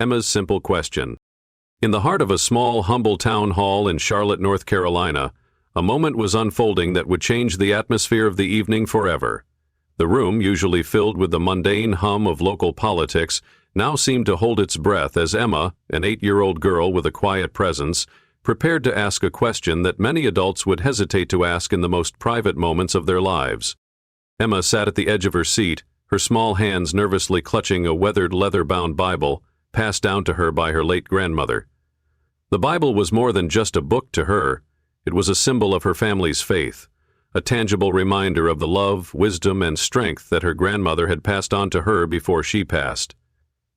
Emma's simple question. In the heart of a small, humble town hall in Charlotte, North Carolina, a moment was unfolding that would change the atmosphere of the evening forever. The room, usually filled with the mundane hum of local politics, now seemed to hold its breath as Emma, an 8-year-old girl with a quiet presence, prepared to ask a question that many adults would hesitate to ask in the most private moments of their lives. Emma sat at the edge of her seat, her small hands nervously clutching a weathered leather-bound Bible, passed down to her by her late grandmother. The Bible was more than just a book to her. It was a symbol of her family's faith, a tangible reminder of the love, wisdom, and strength that her grandmother had passed on to her before she passed.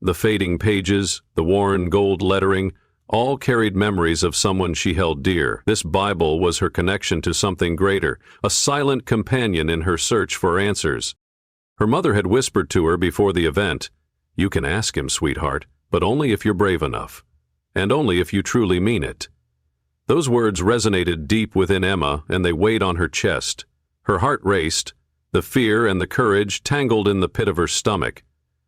The fading pages, the worn gold lettering, all carried memories of someone she held dear. This Bible was her connection to something greater, a silent companion in her search for answers. Her mother had whispered to her before the event, "You can ask him, sweetheart, but only if you're brave enough, and only if you truly mean it." Those words resonated deep within Emma, and they weighed on her chest. Her heart raced, the fear and the courage tangled in the pit of her stomach.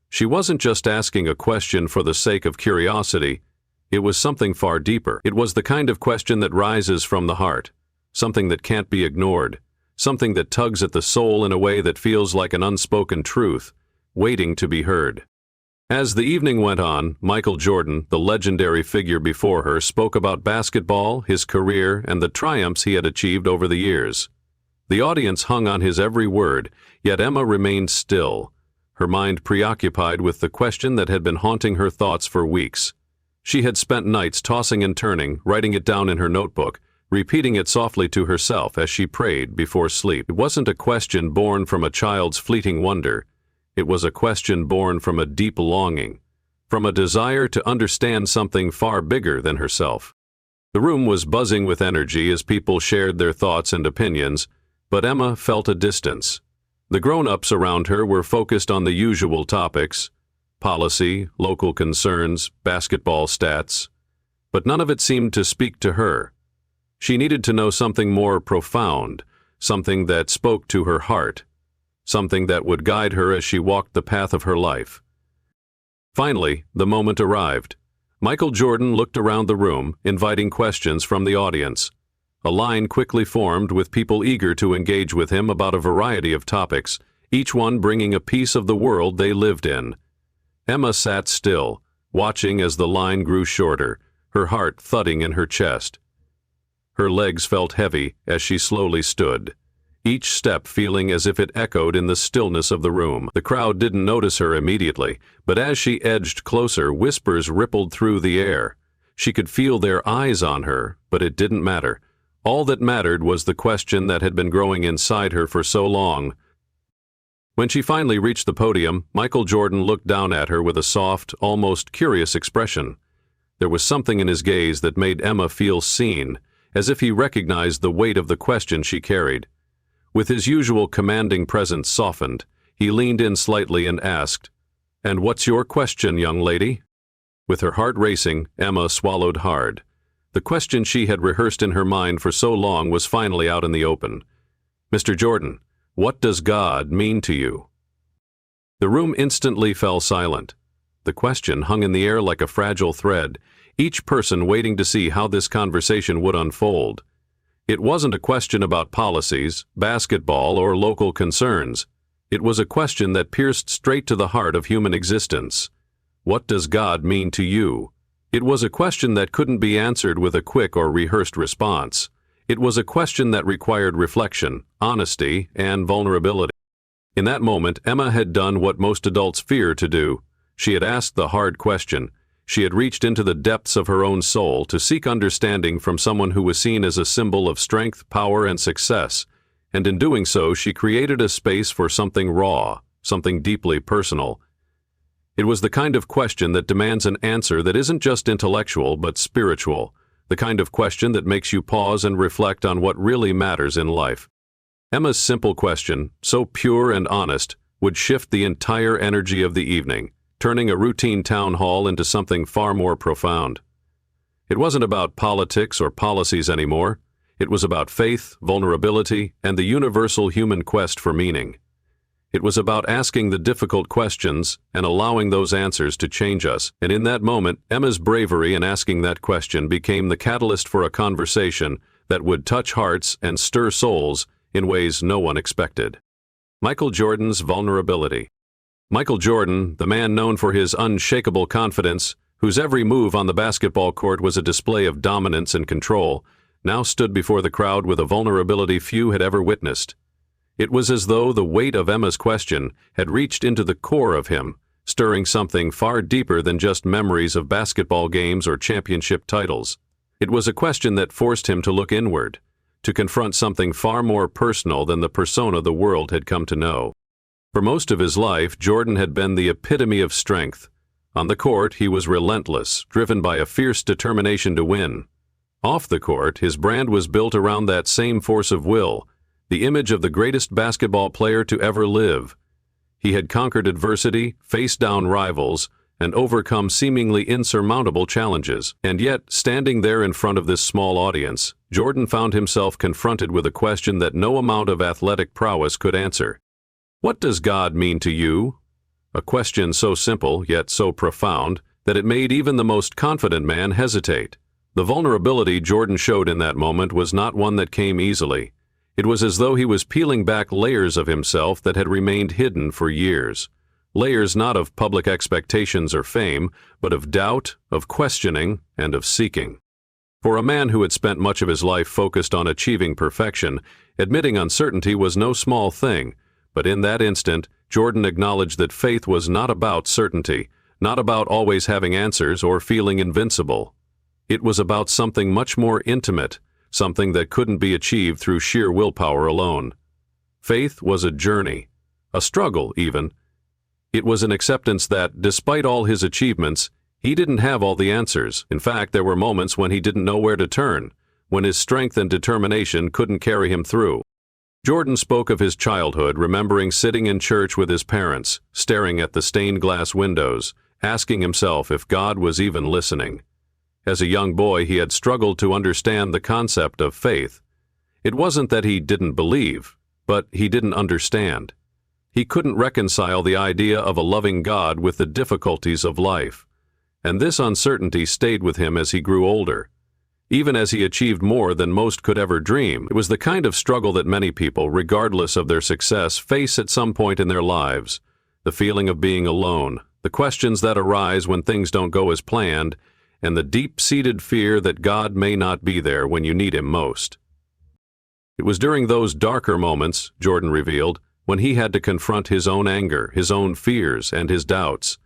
She wasn't just asking a question for the sake of curiosity. It was something far deeper. It was the kind of question that rises from the heart, something that can't be ignored, something that tugs at the soul in a way that feels like an unspoken truth, waiting to be heard. As the evening went on, Michael Jordan, the legendary figure before her, spoke about basketball, his career, and the triumphs he had achieved over the years. The audience hung on his every word, yet Emma remained still, her mind preoccupied with the question that had been haunting her thoughts for weeks. She had spent nights tossing and turning, writing it down in her notebook, repeating it softly to herself as she prayed before sleep. It wasn't a question born from a child's fleeting wonder. It was a question born from a deep longing, from a desire to understand something far bigger than herself. The room was buzzing with energy as people shared their thoughts and opinions, but Emma felt a distance. The grown-ups around her were focused on the usual topics: policy, local concerns, basketball stats. But none of it seemed to speak to her. She needed to know something more profound, something that spoke to her heart, something that would guide her as she walked the path of her life. Finally, the moment arrived. Michael Jordan looked around the room, inviting questions from the audience. A line quickly formed with people eager to engage with him about a variety of topics, each one bringing a piece of the world they lived in. Emma sat still, watching as the line grew shorter, her heart thudding in her chest. Her legs felt heavy as she slowly stood, each step feeling as if it echoed in the stillness of the room. The crowd didn't notice her immediately, but as she edged closer, whispers rippled through the air. She could feel their eyes on her, but it didn't matter. All that mattered was the question that had been growing inside her for so long. When she finally reached the podium, Michael Jordan looked down at her with a soft, almost curious expression. There was something in his gaze that made Emma feel seen, as if he recognized the weight of the question she carried. With his usual commanding presence softened, he leaned in slightly and asked, "And what's your question, young lady?" With her heart racing, Emma swallowed hard. The question she had rehearsed in her mind for so long was finally out in the open. "Mr. Jordan, what does God mean to you?" The room instantly fell silent. The question hung in the air like a fragile thread, each person waiting to see how this conversation would unfold. It wasn't a question about policies, basketball, or local concerns. It was a question that pierced straight to the heart of human existence. What does God mean to you? It was a question that couldn't be answered with a quick or rehearsed response. It was a question that required reflection, honesty, and vulnerability. In that moment, Emma had done what most adults fear to do. She had asked the hard question. She had reached into the depths of her own soul to seek understanding from someone who was seen as a symbol of strength, power, and success. And in doing so, she created a space for something raw, something deeply personal. It was the kind of question that demands an answer that isn't just intellectual but spiritual, the kind of question that makes you pause and reflect on what really matters in life. Emma's simple question, so pure and honest, would shift the entire energy of the evening, turning a routine town hall into something far more profound. It wasn't about politics or policies anymore. It was about faith, vulnerability, and the universal human quest for meaning. It was about asking the difficult questions and allowing those answers to change us. And in that moment, Emma's bravery in asking that question became the catalyst for a conversation that would touch hearts and stir souls in ways no one expected. Michael Jordan's vulnerability. Michael Jordan, the man known for his unshakable confidence, whose every move on the basketball court was a display of dominance and control, now stood before the crowd with a vulnerability few had ever witnessed. It was as though the weight of Emma's question had reached into the core of him, stirring something far deeper than just memories of basketball games or championship titles. It was a question that forced him to look inward, to confront something far more personal than the persona the world had come to know. For most of his life, Jordan had been the epitome of strength. On the court, he was relentless, driven by a fierce determination to win. Off the court, his brand was built around that same force of will, the image of the greatest basketball player to ever live. He had conquered adversity, faced down rivals, and overcome seemingly insurmountable challenges. And yet, standing there in front of this small audience, Jordan found himself confronted with a question that no amount of athletic prowess could answer. What does God mean to you? A question so simple, yet so profound, that it made even the most confident man hesitate. The vulnerability Jordan showed in that moment was not one that came easily. It was as though he was peeling back layers of himself that had remained hidden for years. Layers not of public expectations or fame, but of doubt, of questioning, and of seeking. For a man who had spent much of his life focused on achieving perfection, admitting uncertainty was no small thing, but in that instant, Jordan acknowledged that faith was not about certainty, not about always having answers or feeling invincible. It was about something much more intimate, something that couldn't be achieved through sheer willpower alone. Faith was a journey, a struggle even. It was an acceptance that, despite all his achievements, he didn't have all the answers. In fact, there were moments when he didn't know where to turn, when his strength and determination couldn't carry him through. Jordan spoke of his childhood, remembering sitting in church with his parents, staring at the stained glass windows, asking himself if God was even listening. As a young boy, he had struggled to understand the concept of faith. It wasn't that he didn't believe, but he didn't understand. He couldn't reconcile the idea of a loving God with the difficulties of life. And this uncertainty stayed with him as he grew older. Even as he achieved more than most could ever dream, it was the kind of struggle that many people, regardless of their success, face at some point in their lives. The feeling of being alone, the questions that arise when things don't go as planned, and the deep-seated fear that God may not be there when you need him most. It was during those darker moments, Jordan revealed, when he had to confront his own anger, his own fears, and his doubts.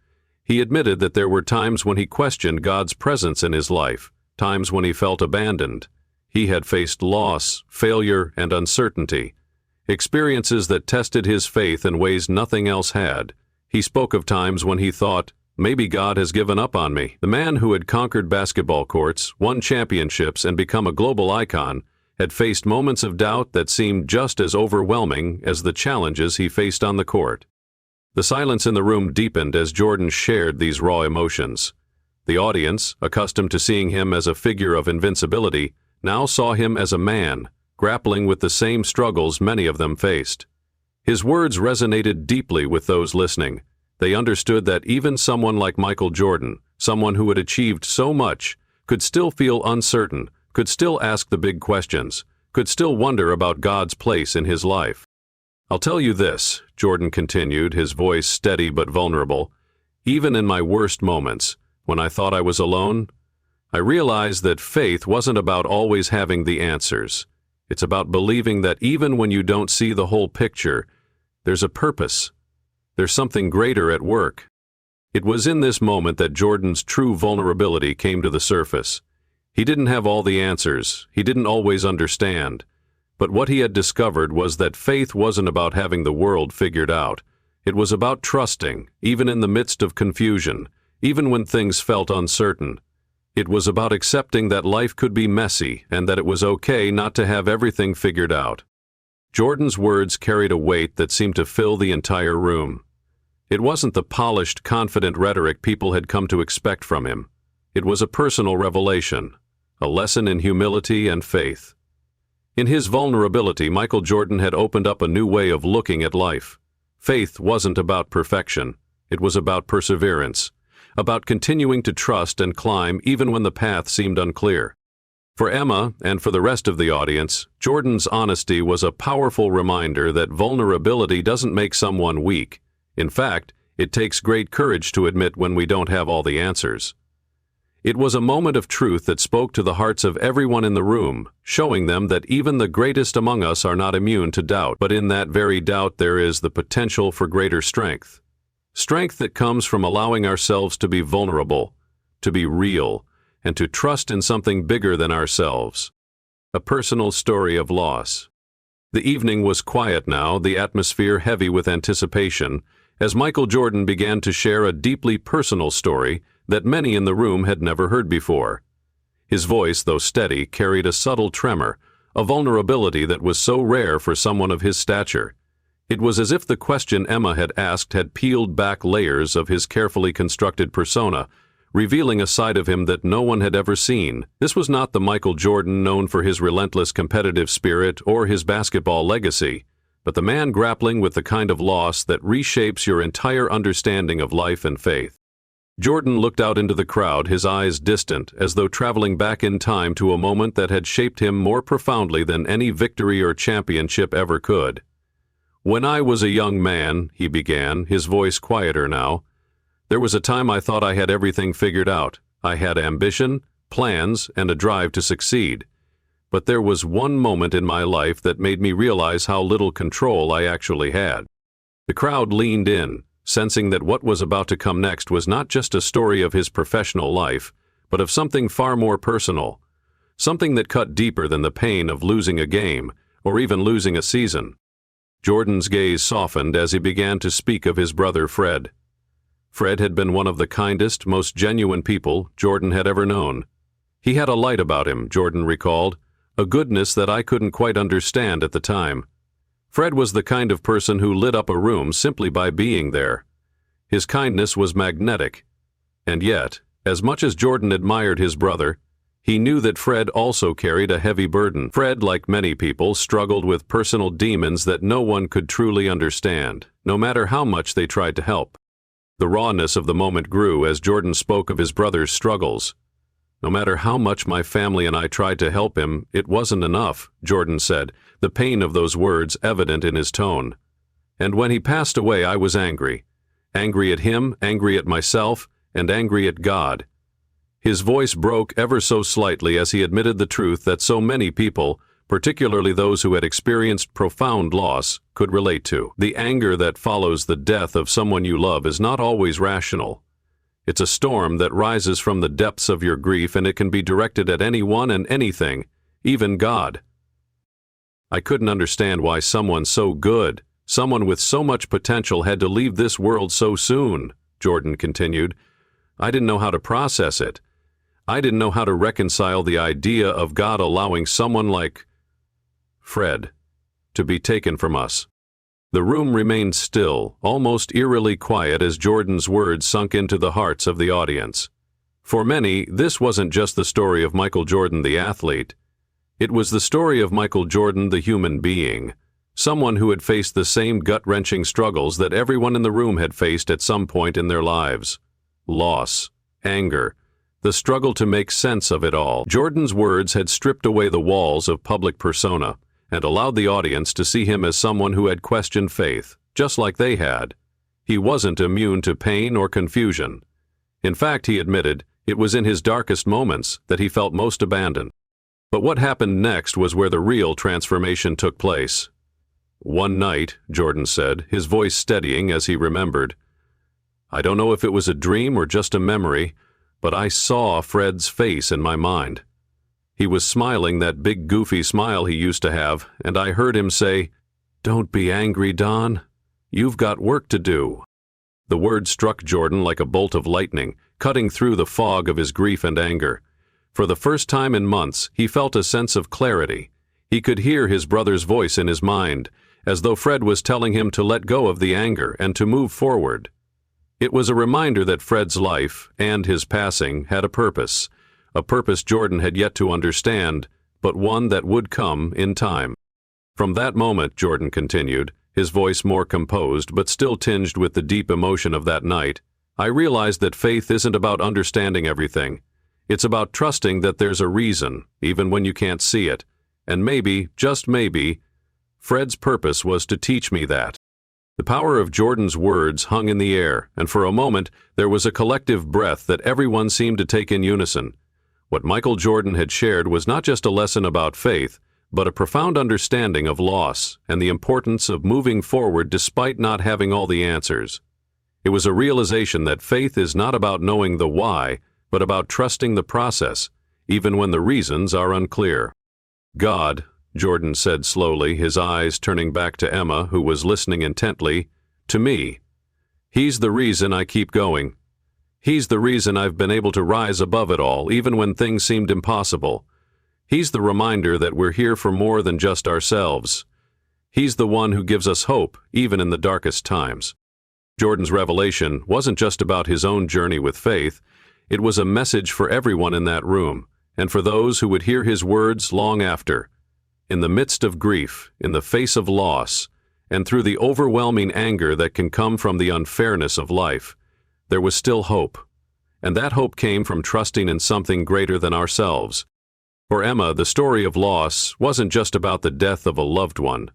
He admitted that there were times when he questioned God's presence in his life, times when he felt abandoned. He had faced loss, failure, and uncertainty, experiences that tested his faith in ways nothing else had. He spoke of times when he thought, maybe God has given up on me. The man who had conquered basketball courts, won championships, and become a global icon had faced moments of doubt that seemed just as overwhelming as the challenges he faced on the court. The silence in the room deepened as Jordan shared these raw emotions. The audience, accustomed to seeing him as a figure of invincibility, now saw him as a man, grappling with the same struggles many of them faced. His words resonated deeply with those listening. They understood that even someone like Michael Jordan, someone who had achieved so much, could still feel uncertain, could still ask the big questions, could still wonder about God's place in his life. I'll tell you this, Jordan continued, his voice steady but vulnerable. Even in my worst moments, when I thought I was alone, I realized that faith wasn't about always having the answers. It's about believing that even when you don't see the whole picture, there's a purpose. There's something greater at work. It was in this moment that Jordan's true vulnerability came to the surface. He didn't have all the answers. He didn't always understand. But what he had discovered was that faith wasn't about having the world figured out. It was about trusting, even in the midst of confusion, even when things felt uncertain. It was about accepting that life could be messy and that it was okay not to have everything figured out. Jordan's words carried a weight that seemed to fill the entire room. It wasn't the polished, confident rhetoric people had come to expect from him. It was a personal revelation, a lesson in humility and faith. In his vulnerability, Michael Jordan had opened up a new way of looking at life. Faith wasn't about perfection. It was about perseverance, about continuing to trust and climb even when the path seemed unclear. For Emma, and for the rest of the audience, Jordan's honesty was a powerful reminder that vulnerability doesn't make someone weak. In fact, it takes great courage to admit when we don't have all the answers. It was a moment of truth that spoke to the hearts of everyone in the room, showing them that even the greatest among us are not immune to doubt, but in that very doubt there is the potential for greater strength. Strength that comes from allowing ourselves to be vulnerable, to be real, and to trust in something bigger than ourselves. A personal story of loss. The evening was quiet now, the atmosphere heavy with anticipation, as Michael Jordan began to share a deeply personal story that many in the room had never heard before. His voice, though steady, carried a subtle tremor, a vulnerability that was so rare for someone of his stature. It was as if the question Emma had asked had peeled back layers of his carefully constructed persona, revealing a side of him that no one had ever seen. This was not the Michael Jordan known for his relentless competitive spirit or his basketball legacy, but the man grappling with the kind of loss that reshapes your entire understanding of life and faith. Jordan looked out into the crowd, his eyes distant, as though traveling back in time to a moment that had shaped him more profoundly than any victory or championship ever could. "When I was a young man," he began, his voice quieter now, "there was a time I thought I had everything figured out. I had ambition, plans, and a drive to succeed. But there was one moment in my life that made me realize how little control I actually had." The crowd leaned in, sensing that what was about to come next was not just a story of his professional life, but of something far more personal, something that cut deeper than the pain of losing a game, or even losing a season. Jordan's gaze softened as he began to speak of his brother Fred. Fred had been one of the kindest, most genuine people Jordan had ever known. He had a light about him, Jordan recalled, a goodness that I couldn't quite understand at the time. Fred was the kind of person who lit up a room simply by being there. His kindness was magnetic. And yet, as much as Jordan admired his brother, he knew that Fred also carried a heavy burden. Fred, like many people, struggled with personal demons that no one could truly understand, no matter how much they tried to help. The rawness of the moment grew as Jordan spoke of his brother's struggles. "No matter how much my family and I tried to help him, it wasn't enough," Jordan said, the pain of those words evident in his tone. "And when he passed away, I was angry. Angry at him, angry at myself, and angry at God." His voice broke ever so slightly as he admitted the truth that so many people, particularly those who had experienced profound loss, could relate to. The anger that follows the death of someone you love is not always rational. It's a storm that rises from the depths of your grief, and it can be directed at anyone and anything, even God. "I couldn't understand why someone so good, someone with so much potential, had to leave this world so soon," Jordan continued. "I didn't know how to process it. I didn't know how to reconcile the idea of God allowing someone like Fred to be taken from us." The room remained still, almost eerily quiet as Jordan's words sunk into the hearts of the audience. For many, this wasn't just the story of Michael Jordan the athlete. It was the story of Michael Jordan the human being, someone who had faced the same gut-wrenching struggles that everyone in the room had faced at some point in their lives. Loss, anger, the struggle to make sense of it all. Jordan's words had stripped away the walls of public persona and allowed the audience to see him as someone who had questioned faith, just like they had. He wasn't immune to pain or confusion. In fact, he admitted, it was in his darkest moments that he felt most abandoned. But what happened next was where the real transformation took place. "One night," Jordan said, his voice steadying as he remembered, "I don't know if it was a dream or just a memory, but I saw Fred's face in my mind. He was smiling that big goofy smile he used to have, and I heard him say, 'Don't be angry, Don. You've got work to do.'" The word struck Jordan like a bolt of lightning, cutting through the fog of his grief and anger. For the first time in months, he felt a sense of clarity. He could hear his brother's voice in his mind, as though Fred was telling him to let go of the anger and to move forward. It was a reminder that Fred's life, and his passing, had a purpose Jordan had yet to understand, but one that would come in time. From that moment, Jordan continued, his voice more composed but still tinged with the deep emotion of that night, I realized that faith isn't about understanding everything. It's about trusting that there's a reason, even when you can't see it. And maybe, just maybe, Fred's purpose was to teach me that. The power of Jordan's words hung in the air, and for a moment there was a collective breath that everyone seemed to take in unison. What Michael Jordan had shared was not just a lesson about faith, but a profound understanding of loss and the importance of moving forward despite not having all the answers. It was a realization that faith is not about knowing the why, but about trusting the process, even when the reasons are unclear. God, Jordan said slowly, his eyes turning back to Emma, who was listening intently, to me. He's the reason I keep going. He's the reason I've been able to rise above it all, even when things seemed impossible. He's the reminder that we're here for more than just ourselves. He's the one who gives us hope, even in the darkest times. Jordan's revelation wasn't just about his own journey with faith. It was a message for everyone in that room, and for those who would hear his words long after. In the midst of grief, in the face of loss, and through the overwhelming anger that can come from the unfairness of life, there was still hope. And that hope came from trusting in something greater than ourselves. For Emma, the story of loss wasn't just about the death of a loved one.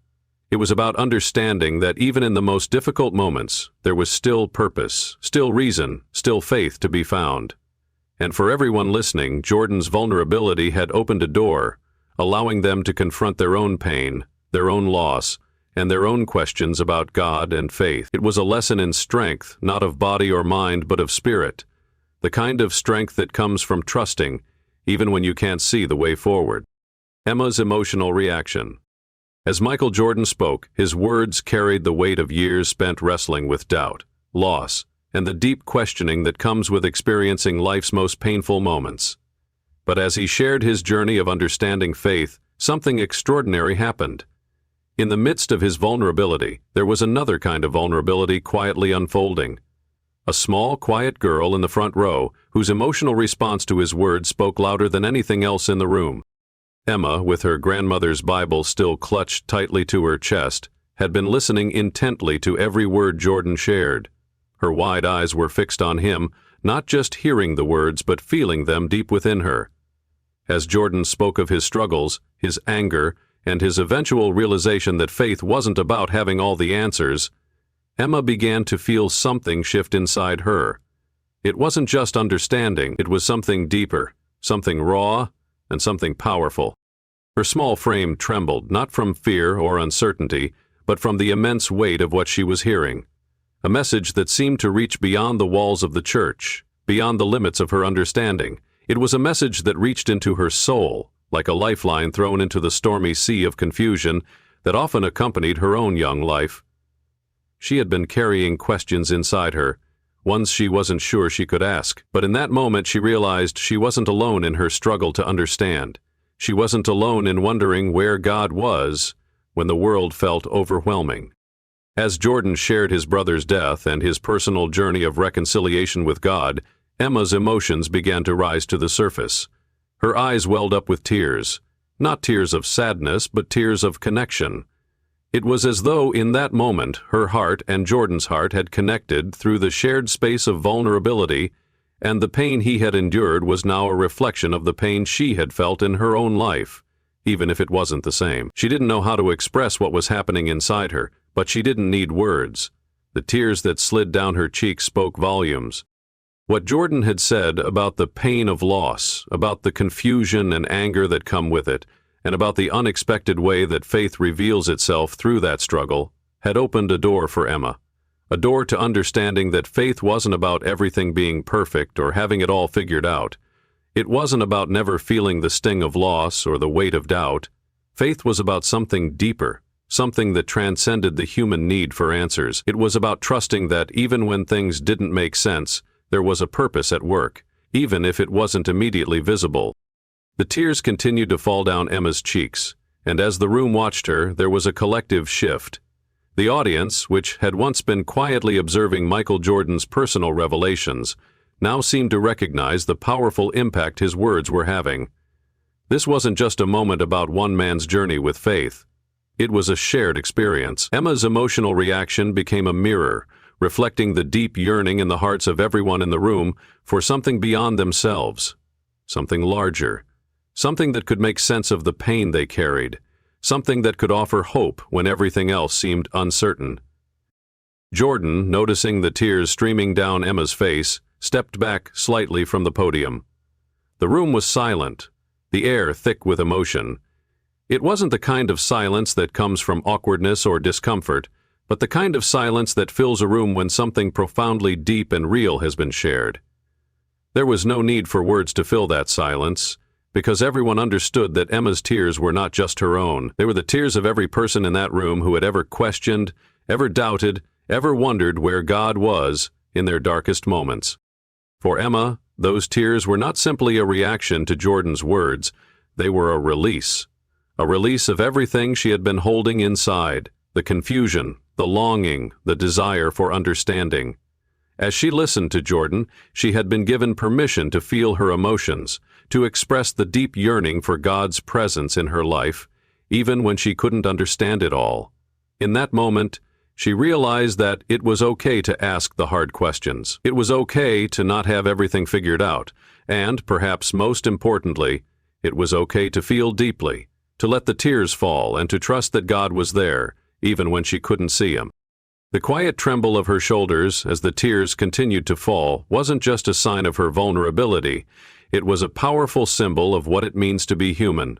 It was about understanding that even in the most difficult moments, there was still purpose, still reason, still faith to be found. And for everyone listening, Jordan's vulnerability had opened a door, allowing them to confront their own pain, their own loss, and their own questions about God and faith. It was a lesson in strength, not of body or mind, but of spirit, the kind of strength that comes from trusting, even when you can't see the way forward. Emma's emotional reaction. As Michael Jordan spoke, his words carried the weight of years spent wrestling with doubt, loss, and the deep questioning that comes with experiencing life's most painful moments. But as he shared his journey of understanding faith, something extraordinary happened. In the midst of his vulnerability, there was another kind of vulnerability quietly unfolding. A small, quiet girl in the front row, whose emotional response to his words spoke louder than anything else in the room. Emma, with her grandmother's Bible still clutched tightly to her chest, had been listening intently to every word Jordan shared. Her wide eyes were fixed on him, not just hearing the words, but feeling them deep within her. As Jordan spoke of his struggles, his anger, and his eventual realization that faith wasn't about having all the answers, Emma began to feel something shift inside her. It wasn't just understanding, it was something deeper, something raw, and something powerful. Her small frame trembled, not from fear or uncertainty, but from the immense weight of what she was hearing. A message that seemed to reach beyond the walls of the church, beyond the limits of her understanding. It was a message that reached into her soul, like a lifeline thrown into the stormy sea of confusion that often accompanied her own young life. She had been carrying questions inside her, ones she wasn't sure she could ask, but in that moment she realized she wasn't alone in her struggle to understand. She wasn't alone in wondering where God was when the world felt overwhelming. As Jordan shared his brother's death and his personal journey of reconciliation with God, Emma's emotions began to rise to the surface. Her eyes welled up with tears, not tears of sadness, but tears of connection. It was as though in that moment her heart and Jordan's heart had connected through the shared space of vulnerability, and the pain he had endured was now a reflection of the pain she had felt in her own life, even if it wasn't the same. She didn't know how to express what was happening inside her, but she didn't need words. The tears that slid down her cheeks spoke volumes. What Jordan had said about the pain of loss, about the confusion and anger that come with it, and about the unexpected way that faith reveals itself through that struggle, had opened a door for Emma. A door to understanding that faith wasn't about everything being perfect or having it all figured out. It wasn't about never feeling the sting of loss or the weight of doubt. Faith was about something deeper, something that transcended the human need for answers. It was about trusting that even when things didn't make sense, there was a purpose at work, even if it wasn't immediately visible. The tears continued to fall down Emma's cheeks, and as the room watched her, there was a collective shift. The audience, which had once been quietly observing Michael Jordan's personal revelations, now seemed to recognize the powerful impact his words were having. This wasn't just a moment about one man's journey with faith. It was a shared experience. Emma's emotional reaction became a mirror, reflecting the deep yearning in the hearts of everyone in the room for something beyond themselves, something larger, something that could make sense of the pain they carried, something that could offer hope when everything else seemed uncertain. Jordan, noticing the tears streaming down Emma's face, stepped back slightly from the podium. The room was silent, the air thick with emotion. It wasn't the kind of silence that comes from awkwardness or discomfort, but the kind of silence that fills a room when something profoundly deep and real has been shared. There was no need for words to fill that silence, because everyone understood that Emma's tears were not just her own. They were the tears of every person in that room who had ever questioned, ever doubted, ever wondered where God was in their darkest moments. For Emma, those tears were not simply a reaction to Jordan's words, they were a release of everything she had been holding inside, the confusion, the longing, the desire for understanding. As she listened to Jordan, she had been given permission to feel her emotions, to express the deep yearning for God's presence in her life, even when she couldn't understand it all. In that moment, she realized that it was okay to ask the hard questions. It was okay to not have everything figured out, and, perhaps most importantly, it was okay to feel deeply, to let the tears fall and to trust that God was there, even when she couldn't see him. The quiet tremble of her shoulders as the tears continued to fall wasn't just a sign of her vulnerability, it was a powerful symbol of what it means to be human,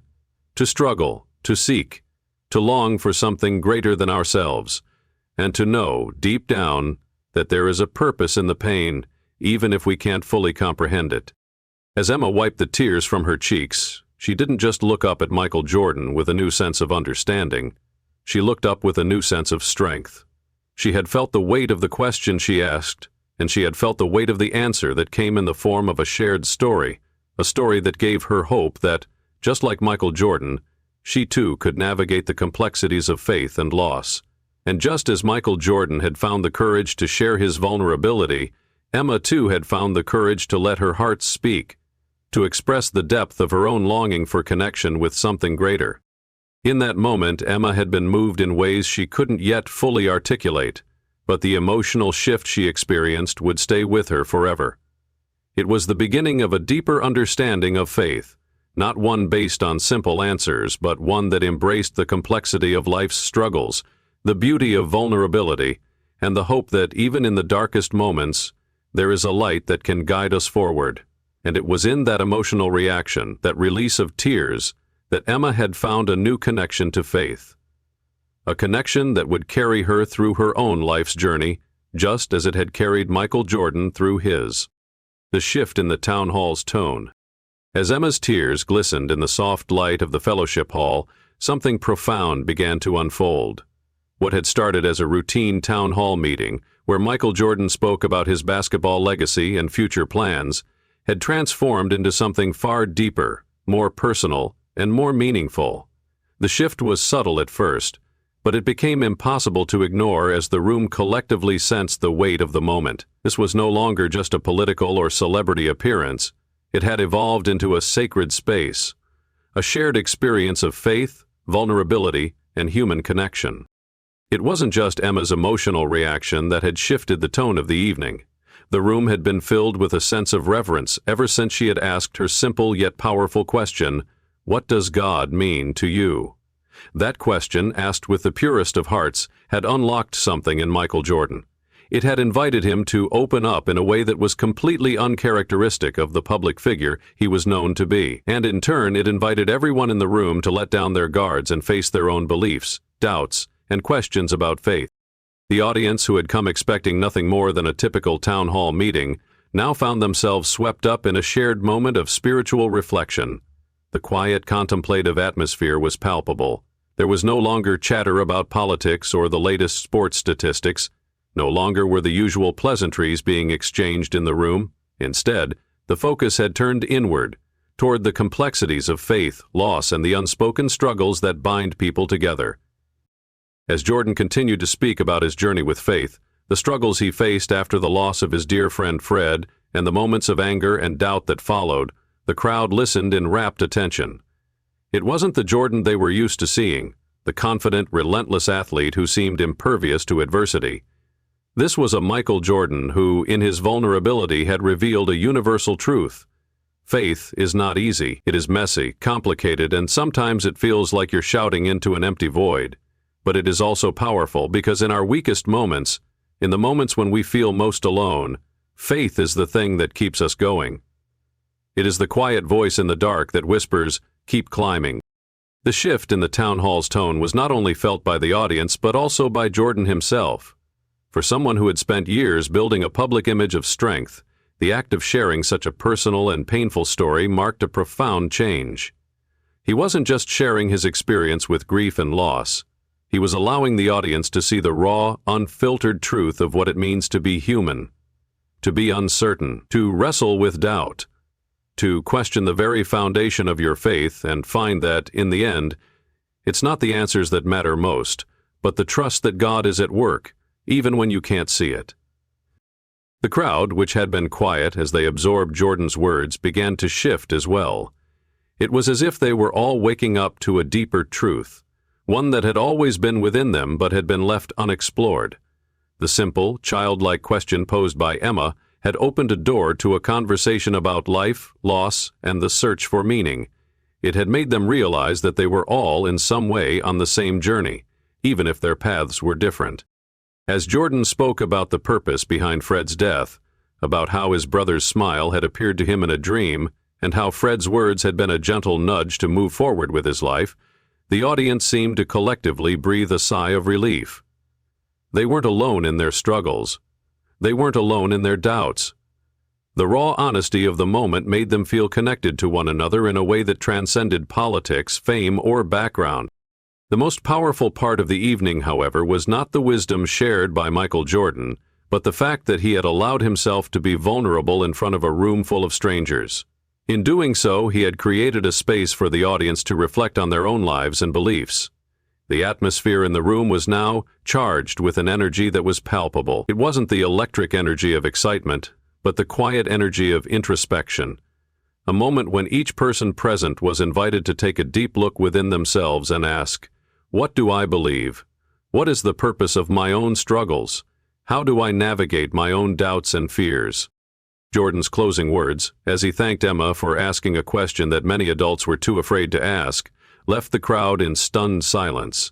to struggle, to seek, to long for something greater than ourselves, and to know, deep down, that there is a purpose in the pain, even if we can't fully comprehend it. As Emma wiped the tears from her cheeks, she didn't just look up at Michael Jordan with a new sense of understanding. She looked up with a new sense of strength. She had felt the weight of the question she asked, and she had felt the weight of the answer that came in the form of a shared story, a story that gave her hope that, just like Michael Jordan, she too could navigate the complexities of faith and loss. And just as Michael Jordan had found the courage to share his vulnerability, Emma too had found the courage to let her heart speak, to express the depth of her own longing for connection with something greater. In that moment, Emma had been moved in ways she couldn't yet fully articulate, but the emotional shift she experienced would stay with her forever. It was the beginning of a deeper understanding of faith, not one based on simple answers, but one that embraced the complexity of life's struggles, the beauty of vulnerability, and the hope that even in the darkest moments, there is a light that can guide us forward. And it was in that emotional reaction, that release of tears, that Emma had found a new connection to faith. A connection that would carry her through her own life's journey, just as it had carried Michael Jordan through his. The shift in the town hall's tone. As Emma's tears glistened in the soft light of the fellowship hall, something profound began to unfold. What had started as a routine town hall meeting, where Michael Jordan spoke about his basketball legacy and future plans, had transformed into something far deeper, more personal, and more meaningful. The shift was subtle at first, but it became impossible to ignore as the room collectively sensed the weight of the moment. This was no longer just a political or celebrity appearance. It had evolved into a sacred space, a shared experience of faith, vulnerability, and human connection. It wasn't just Emma's emotional reaction that had shifted the tone of the evening. The room had been filled with a sense of reverence ever since she had asked her simple yet powerful question, "What does God mean to you?" That question, asked with the purest of hearts, had unlocked something in Michael Jordan. It had invited him to open up in a way that was completely uncharacteristic of the public figure he was known to be. And in turn, it invited everyone in the room to let down their guards and face their own beliefs, doubts, and questions about faith. The audience, who had come expecting nothing more than a typical town hall meeting, now found themselves swept up in a shared moment of spiritual reflection. The quiet, contemplative atmosphere was palpable. There was no longer chatter about politics or the latest sports statistics. No longer were the usual pleasantries being exchanged in the room. Instead, the focus had turned inward, toward the complexities of faith, loss, and the unspoken struggles that bind people together. As Jordan continued to speak about his journey with faith, the struggles he faced after the loss of his dear friend Fred, and the moments of anger and doubt that followed, the crowd listened in rapt attention. It wasn't the Jordan they were used to seeing, the confident, relentless athlete who seemed impervious to adversity. This was a Michael Jordan who, in his vulnerability, had revealed a universal truth. Faith is not easy. It is messy, complicated, and sometimes it feels like you're shouting into an empty void. But it is also powerful because in our weakest moments, in the moments when we feel most alone, faith is the thing that keeps us going. It is the quiet voice in the dark that whispers, "Keep climbing." The shift in the town hall's tone was not only felt by the audience but also by Jordan himself. For someone who had spent years building a public image of strength, the act of sharing such a personal and painful story marked a profound change. He wasn't just sharing his experience with grief and loss. He was allowing the audience to see the raw, unfiltered truth of what it means to be human, to be uncertain, to wrestle with doubt, to question the very foundation of your faith and find that, in the end, it's not the answers that matter most, but the trust that God is at work, even when you can't see it. The crowd, which had been quiet as they absorbed Jordan's words, began to shift as well. It was as if they were all waking up to a deeper truth, one that had always been within them but had been left unexplored. The simple, childlike question posed by Emma had opened a door to a conversation about life, loss, and the search for meaning. It had made them realize that they were all in some way on the same journey, even if their paths were different. As Jordan spoke about the purpose behind Fred's death, about how his brother's smile had appeared to him in a dream, and how Fred's words had been a gentle nudge to move forward with his life, the audience seemed to collectively breathe a sigh of relief. They weren't alone in their struggles. They weren't alone in their doubts. The raw honesty of the moment made them feel connected to one another in a way that transcended politics, fame, or background. The most powerful part of the evening, however, was not the wisdom shared by Michael Jordan, but the fact that he had allowed himself to be vulnerable in front of a room full of strangers. In doing so, he had created a space for the audience to reflect on their own lives and beliefs. The atmosphere in the room was now charged with an energy that was palpable. It wasn't the electric energy of excitement, but the quiet energy of introspection. A moment when each person present was invited to take a deep look within themselves and ask, "What do I believe? What is the purpose of my own struggles? How do I navigate my own doubts and fears?" Jordan's closing words, as he thanked Emma for asking a question that many adults were too afraid to ask, left the crowd in stunned silence.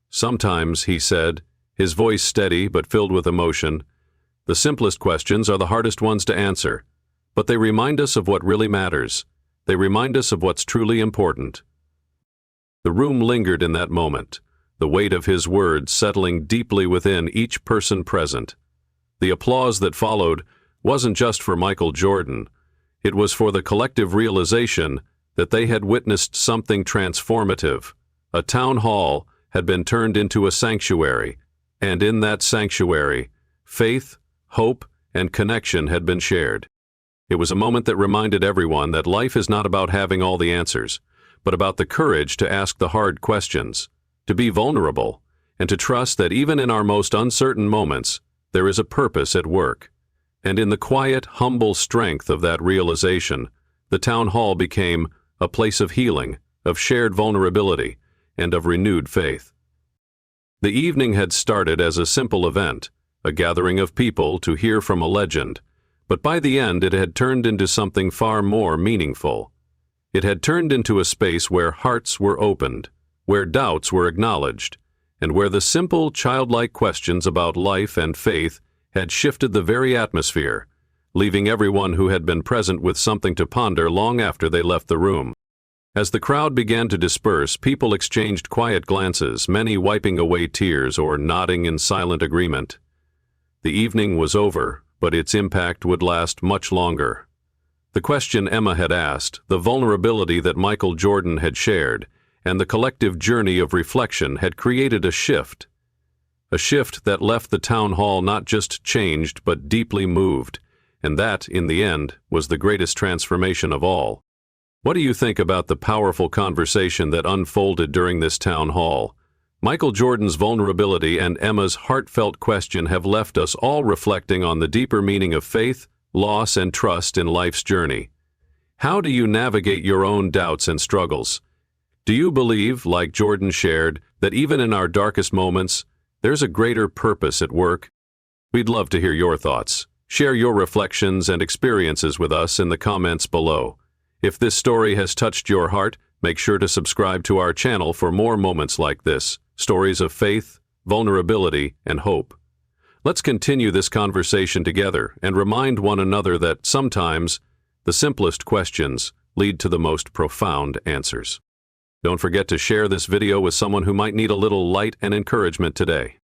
"Sometimes," he said, his voice steady but filled with emotion, "the simplest questions are the hardest ones to answer, but they remind us of what really matters. They remind us of what's truly important." The room lingered in that moment, the weight of his words settling deeply within each person present. The applause that followed wasn't just for Michael Jordan. It was for the collective realization that they had witnessed something transformative. A town hall had been turned into a sanctuary, and in that sanctuary, faith, hope, and connection had been shared. It was a moment that reminded everyone that life is not about having all the answers, but about the courage to ask the hard questions, to be vulnerable, and to trust that even in our most uncertain moments, there is a purpose at work. And in the quiet, humble strength of that realization, the town hall became a place of healing, of shared vulnerability, and of renewed faith. The evening had started as a simple event, a gathering of people to hear from a legend, but by the end it had turned into something far more meaningful. It had turned into a space where hearts were opened, where doubts were acknowledged, and where the simple, childlike questions about life and faith had shifted the very atmosphere, leaving everyone who had been present with something to ponder long after they left the room. As the crowd began to disperse, people exchanged quiet glances, many wiping away tears or nodding in silent agreement. The evening was over, but its impact would last much longer. The question Emma had asked, the vulnerability that Michael Jordan had shared, and the collective journey of reflection had created a shift that left the town hall not just changed but deeply moved, and that, in the end, was the greatest transformation of all. What do you think about the powerful conversation that unfolded during this town hall? Michael Jordan's vulnerability and Emma's heartfelt question have left us all reflecting on the deeper meaning of faith, loss, and trust in life's journey. How do you navigate your own doubts and struggles? Do you believe, like Jordan shared, that even in our darkest moments, there's a greater purpose at work? We'd love to hear your thoughts. Share your reflections and experiences with us in the comments below. If this story has touched your heart, make sure to subscribe to our channel for more moments like this, stories of faith, vulnerability, and hope. Let's continue this conversation together and remind one another that sometimes the simplest questions lead to the most profound answers. Don't forget to share this video with someone who might need a little light and encouragement today.